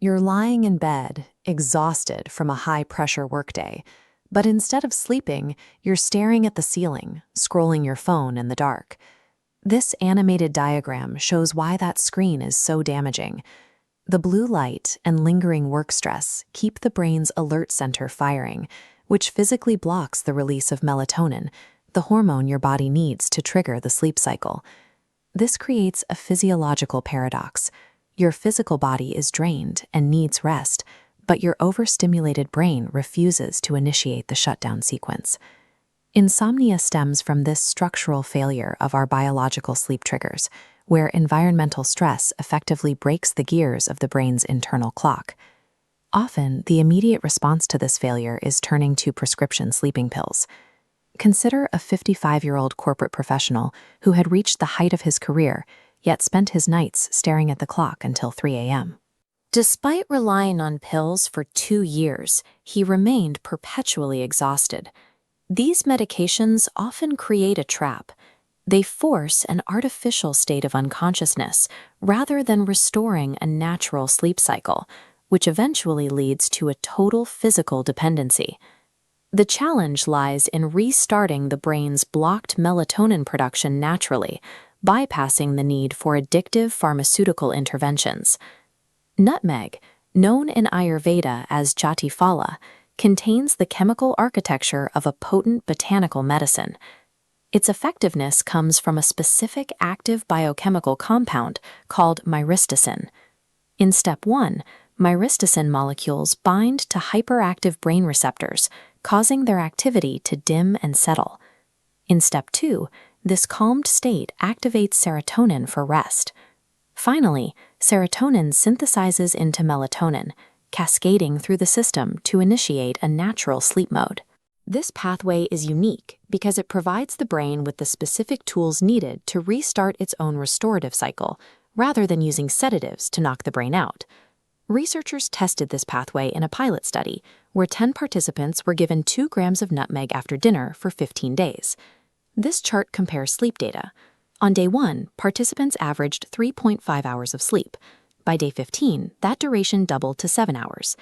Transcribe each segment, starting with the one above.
You're lying in bed, exhausted from a high-pressure workday, but instead of sleeping, you're staring at the ceiling, scrolling your phone in the dark. This animated diagram shows why that screen is so damaging. The blue light and lingering work stress keep the brain's alert center firing, which physically blocks the release of melatonin, the hormone your body needs to trigger the sleep cycle. This creates a physiological paradox. Your physical body is drained and needs rest, but your overstimulated brain refuses to initiate the shutdown sequence. Insomnia stems from this structural failure of our biological sleep triggers, where environmental stress effectively breaks the gears of the brain's internal clock. Often, the immediate response to this failure is turning to prescription sleeping pills. Consider a 55-year-old corporate professional who had reached the height of his career, yet spent his nights staring at the clock until 3 a.m. Despite relying on pills for 2 years, he remained perpetually exhausted. These medications often create a trap. They force an artificial state of unconsciousness rather than restoring a natural sleep cycle, which eventually leads to a total physical dependency. The challenge lies in restarting the brain's blocked melatonin production naturally, bypassing the need for addictive pharmaceutical interventions. Nutmeg, known in Ayurveda as Jatifala, contains the chemical architecture of a potent botanical medicine. Its effectiveness comes from a specific active biochemical compound called myristicin. In step 1, myristicin molecules bind to hyperactive brain receptors, causing their activity to dim and settle. In step 2, this calmed state activates serotonin for rest. Finally, serotonin synthesizes into melatonin, cascading through the system to initiate a natural sleep mode. This pathway is unique because it provides the brain with the specific tools needed to restart its own restorative cycle, rather than using sedatives to knock the brain out. Researchers tested this pathway in a pilot study, where 10 participants were given 2 grams of nutmeg after dinner for 15 days. This chart compares sleep data. On day 1, participants averaged 3.5 hours of sleep. By day 15, that duration doubled to 7 hours.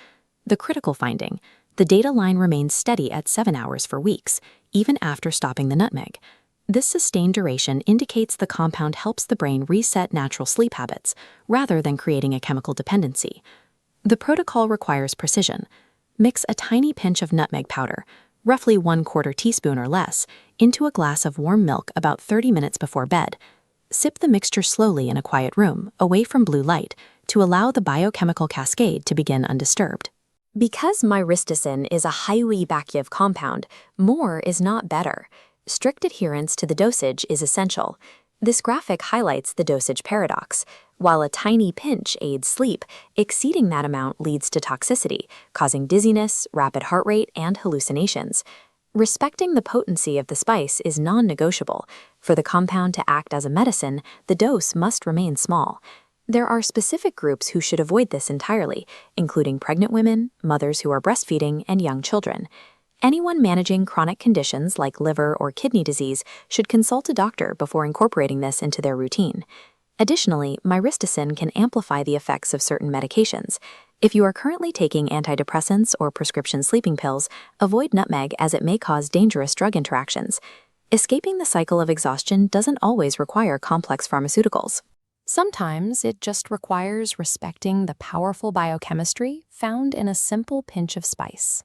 The critical finding: the data line remained steady at 7 hours for weeks, even after stopping the nutmeg. This sustained duration indicates the compound helps the brain reset natural sleep habits, rather than creating a chemical dependency. The protocol requires precision. Mix a tiny pinch of nutmeg powder, roughly 1/4 teaspoon or less, into a glass of warm milk about 30 minutes before bed. Sip the mixture slowly in a quiet room, away from blue light, to allow the biochemical cascade to begin undisturbed. Because myristicin is a highly active compound, more is not better. Strict adherence to the dosage is essential. This graphic highlights the dosage paradox. While a tiny pinch aids sleep, exceeding that amount leads to toxicity, causing dizziness, rapid heart rate, and hallucinations. Respecting the potency of the spice is non-negotiable. For the compound to act as a medicine, the dose must remain small. There are specific groups who should avoid this entirely, including pregnant women, mothers who are breastfeeding, and young children. Anyone managing chronic conditions like liver or kidney disease should consult a doctor before incorporating this into their routine. Additionally, myristicin can amplify the effects of certain medications. If you are currently taking antidepressants or prescription sleeping pills, avoid nutmeg as it may cause dangerous drug interactions. Escaping the cycle of exhaustion doesn't always require complex pharmaceuticals. Sometimes it just requires respecting the powerful biochemistry found in a simple pinch of spice.